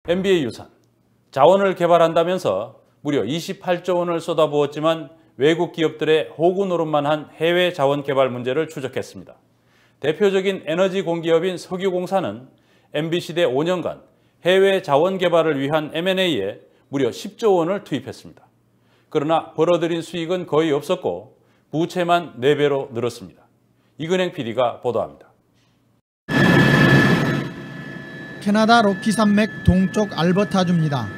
NBA 유산, 자원을 개발한다면서 무려 28조 원을 쏟아부었지만 외국 기업들의 호구 노릇만 한 해외 자원 개발 문제를 추적했습니다. 대표적인 에너지 공기업인 석유공사는 MB시대 5년간 해외 자원 개발을 위한 M&A에 무려 10조 원을 투입했습니다. 그러나 벌어들인 수익은 거의 없었고 부채만 4배로 늘었습니다. 이근행 PD가 보도합니다. 캐나다 로키 산맥 동쪽 알버타주입니다.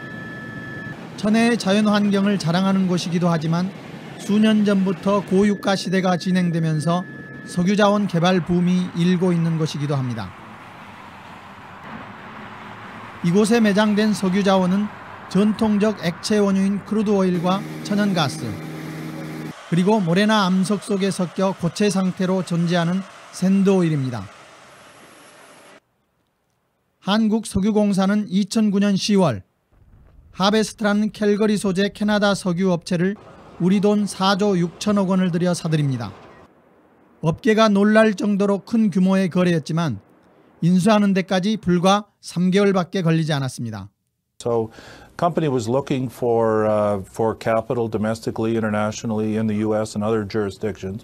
천혜의 자연환경을 자랑하는 곳이기도 하지만 수년 전부터 고유가 시대가 진행되면서 석유자원 개발 붐이 일고 있는 곳이기도 합니다. 이곳에 매장된 석유자원은 전통적 액체 원유인 크루드 오일과 천연가스, 그리고 모래나 암석 속에 섞여 고체 상태로 존재하는 샌드 오일입니다. 한국석유공사는 2009년 10월 하베스트라는 캘거리 소재 캐나다 석유 업체를 우리 돈 4조 6천억 원을 들여 사들입니다. 업계가 놀랄 정도로 큰 규모의 거래였지만 인수하는 데까지 불과 3개월밖에 걸리지 않았습니다. So, company was looking for capital domestically, internationally, in the U.S. and other jurisdictions,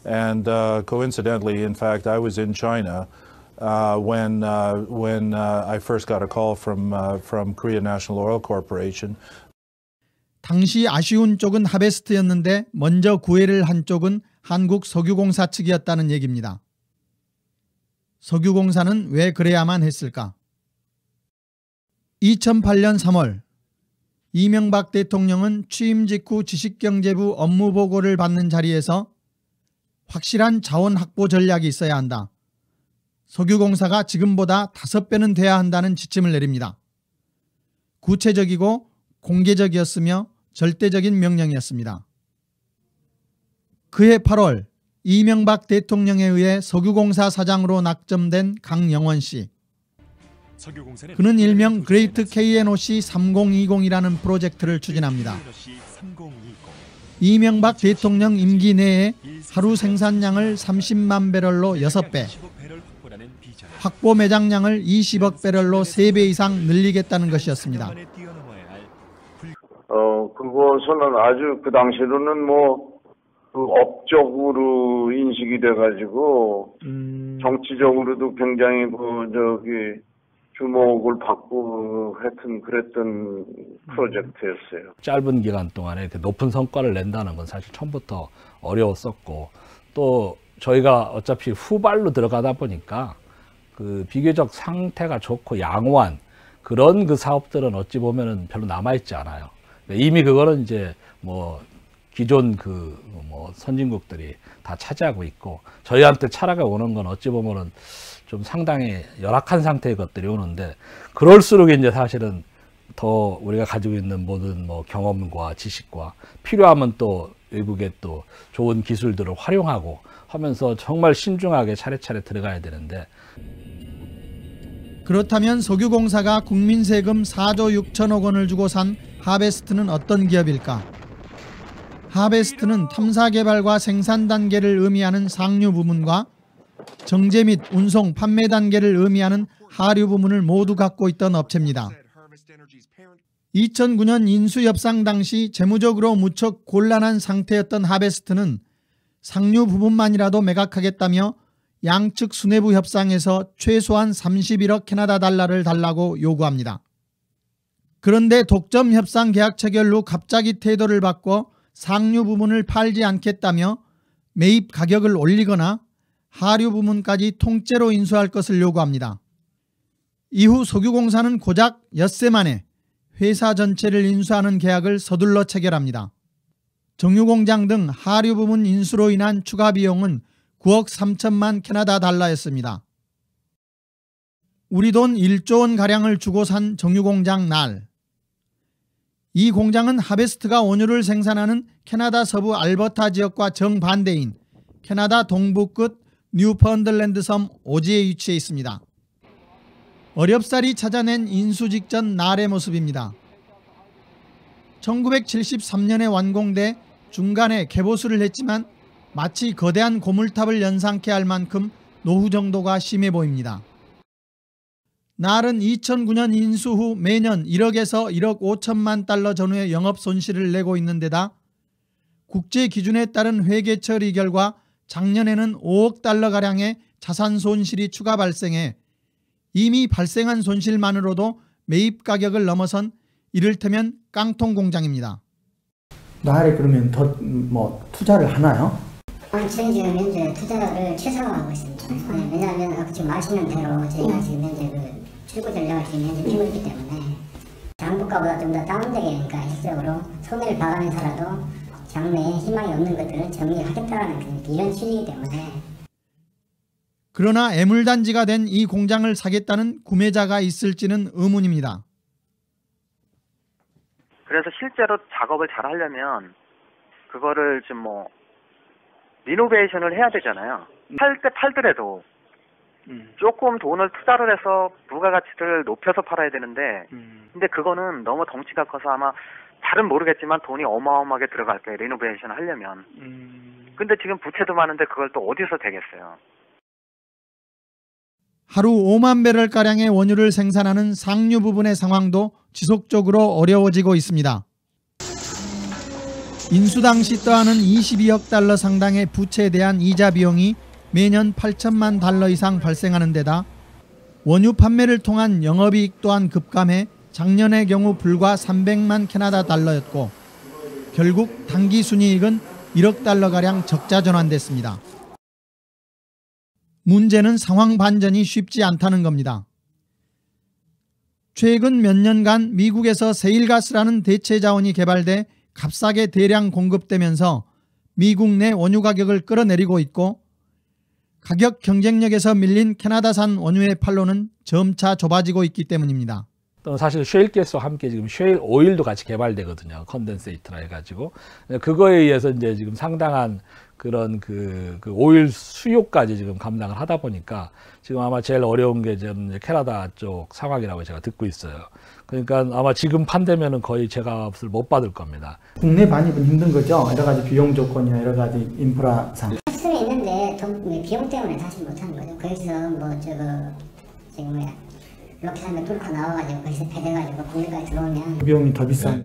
and coincidentally, in fact, I was in China when I first got a call from Korea National Oil Corporation. 당시 아쉬운 쪽은 하베스트였는데 먼저 구애를 한 쪽은 한국석유공사 측이었다는 얘기입니다. 석유공사는 왜 그래야만 했을까? 2008년 3월 이명박 대통령은 취임 직후 지식경제부 업무보고를 받는 자리에서 확실한 자원 확보 전략이 있어야 한다. 석유공사가 지금보다 5배는 돼야 한다는 지침을 내립니다. 구체적이고 공개적이었으며 절대적인 명령이었습니다. 그해 8월 이명박 대통령에 의해 석유공사 사장으로 낙점된 강영원 씨. 그는 일명 그레이트 KNOC 3020이라는 프로젝트를 추진합니다. 이명박 대통령 임기 내에 하루 생산량을 30만 배럴로 6배, 확보 매장량을 20억 배럴로 3배 이상 늘리겠다는 것이었습니다. 그것은 아주 그 당시로는 그 업적으로 인식이 돼가지고 정치적으로도 굉장히 주목을 받고 하여튼 그랬던 프로젝트였어요. 짧은 기간 동안에 높은 성과를 낸다는 건 사실 처음부터 어려웠었고, 또 저희가 어차피 후발로 들어가다 보니까 그 비교적 상태가 좋고 양호한 그런 그 사업들은 어찌 보면은 별로 남아있지 않아요. 이미 그거는 이제 기존 선진국들이 다 차지하고 있고, 저희한테 차라가 오는 건 어찌 보면은 좀 상당히 열악한 상태의 것들이 오는데, 그럴수록 이제 사실은 더 우리가 가지고 있는 모든 경험과 지식과 필요하면 또 외국의 또 좋은 기술들을 활용하고 하면서 정말 신중하게 차례차례 들어가야 되는데. 그렇다면 석유공사가 국민 세금 4조 6천억 원을 주고 산 하베스트는 어떤 기업일까? 하베스트는 탐사개발과 생산 단계를 의미하는 상류 부문과 정제 및 운송, 판매 단계를 의미하는 하류 부문을 모두 갖고 있던 업체입니다. 2009년 인수협상 당시 재무적으로 무척 곤란한 상태였던 하베스트는 상류 부분만이라도 매각하겠다며 양측 수뇌부 협상에서 최소한 31억 캐나다 달러를 달라고 요구합니다. 그런데 독점 협상 계약 체결 후 갑자기 태도를 바꿔 상류 부문을 팔지 않겠다며 매입 가격을 올리거나 하류 부문까지 통째로 인수할 것을 요구합니다. 이후 석유공사는 고작 엿새 만에 회사 전체를 인수하는 계약을 서둘러 체결합니다. 정유공장 등 하류 부문 인수로 인한 추가 비용은 9억 3천만 캐나다 달러였습니다. 우리 돈 1조 원가량을 주고 산 정유공장 날. 이 공장은 하베스트가 원유를 생산하는 캐나다 서부 알버타 지역과 정반대인 캐나다 동부 끝 뉴펀들랜드 섬 오지에 위치해 있습니다. 어렵사리 찾아낸 인수 직전 날의 모습입니다. 1973년에 완공돼 중간에 개보수를 했지만 마치 거대한 고물탑을 연상케 할 만큼 노후 정도가 심해 보입니다. 날은 2009년 인수 후 매년 1억에서 1억 5천만 달러 전후의 영업 손실을 내고 있는 데다 국제 기준에 따른 회계 처리 결과 작년에는 5억 달러가량의 자산 손실이 추가 발생해 이미 발생한 손실만으로도 매입 가격을 넘어선 이를테면 깡통 공장입니다. 나를 그러면 더 투자를 하나요? 저희 지금 현재 투자를 최소화하고 있습니다. 왜냐하면 지금 아시는 대로 저희가 지금 현재 그 출구 전략을 지금 현재 펴고 있기 때문에 장부가보다 좀 더 다운되게 하니까 실질적으로 손해를 봐가면서라도 장래에 희망이 없는 것들을 정리하겠다라는 이런 취지이기 때문에. 그러나 애물단지가 된 이 공장을 사겠다는 구매자가 있을지는 의문입니다. 그래서 실제로 작업을 잘 하려면 그거를 좀 리노베이션을 해야 되잖아요. 팔더라도 조금 돈을 투자를 해서 부가가치를 높여서 팔아야 되는데 근데 그거는 너무 덩치가 커서 아마 잘은 모르겠지만 돈이 어마어마하게 들어갈 거예요. 리노베이션을 하려면. 근데 지금 부채도 많은데 그걸 또 어디서 되겠어요. 하루 5만 배럴가량의 원유를 생산하는 상류 부분의 상황도 지속적으로 어려워지고 있습니다. 인수 당시 떠하는 22억 달러 상당의 부채에 대한 이자 비용이 매년 8천만 달러 이상 발생하는 데다 원유 판매를 통한 영업이익 또한 급감해 작년의 경우 불과 300만 캐나다 달러였고 결국 당기 순이익은 1억 달러가량 적자 전환됐습니다. 문제는 상황 반전이 쉽지 않다는 겁니다. 최근 몇 년간 미국에서 세일가스라는 대체 자원이 개발돼 값싸게 대량 공급되면서 미국 내 원유 가격을 끌어내리고 있고 가격 경쟁력에서 밀린 캐나다산 원유의 판로는 점차 좁아지고 있기 때문입니다. 또 사실 쉐일 가스와 함께 지금 쉐일 오일도 같이 개발되거든요. 컨덴세이트라 해가지고 그거에 의해서 이제 지금 상당한 그런 그 오일 수요까지 지금 감당을 하다 보니까 지금 아마 제일 어려운 게 지금 캐나다 쪽 상황이라고 제가 듣고 있어요. 그러니까 아마 지금 판되면은 거의 제값을 못 받을 겁니다. 국내 반입은 힘든 거죠? 여러 가지 비용 조건이나 여러 가지 인프라상. 할 수는 있는데 비용 때문에 사실 못하는 거죠. 거기서 지금 이렇게 하면 뚫고 나와가지고 거기서 배대가지고 국내까지 들어오면 비용이 더 비싼.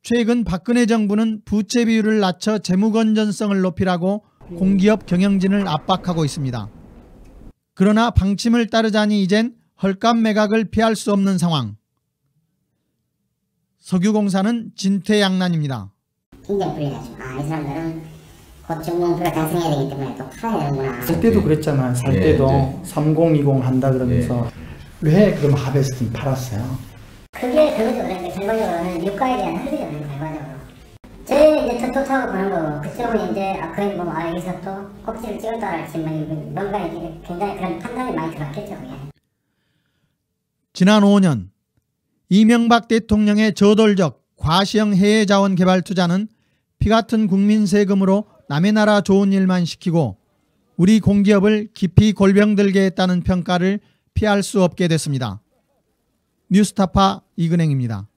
최근 박근혜 정부는 부채 비율을 낮춰 재무 건전성을 높이라고 공기업 경영진을 압박하고 있습니다. 그러나 방침을 따르자니 이젠 헐값 매각을 피할 수 없는 상황. 석유공사는 진퇴양난입니다. 굉장히 불리하죠. 이 사람들은 곧 정부가 달성해야 되기 때문에 또 팔아야 되는구나. 살 때도 그랬잖아요. 살 때도 3020 한다 그러면서 왜 그럼 하베스팅 팔았어요? 그게 그거죠. 그러니까 결과적으로는 유가에 대한 흐름이잖아요. 결과적으로. 저희는 이제 톡톡하고 보는 거고 그쪽은 이제 거의 여기서 또 꼭지를 찍었다 할지 뭔가 이제 굉장히 그런 판단이 많이 들어갔겠죠. 그게. 지난 5년 이명박 대통령의 저돌적 과시형 해외 자원 개발 투자는 피같은 국민 세금으로 남의 나라 좋은 일만 시키고 우리 공기업을 깊이 골병들게 했다는 평가를 피할 수 없게 됐습니다. 뉴스타파 이근행입니다.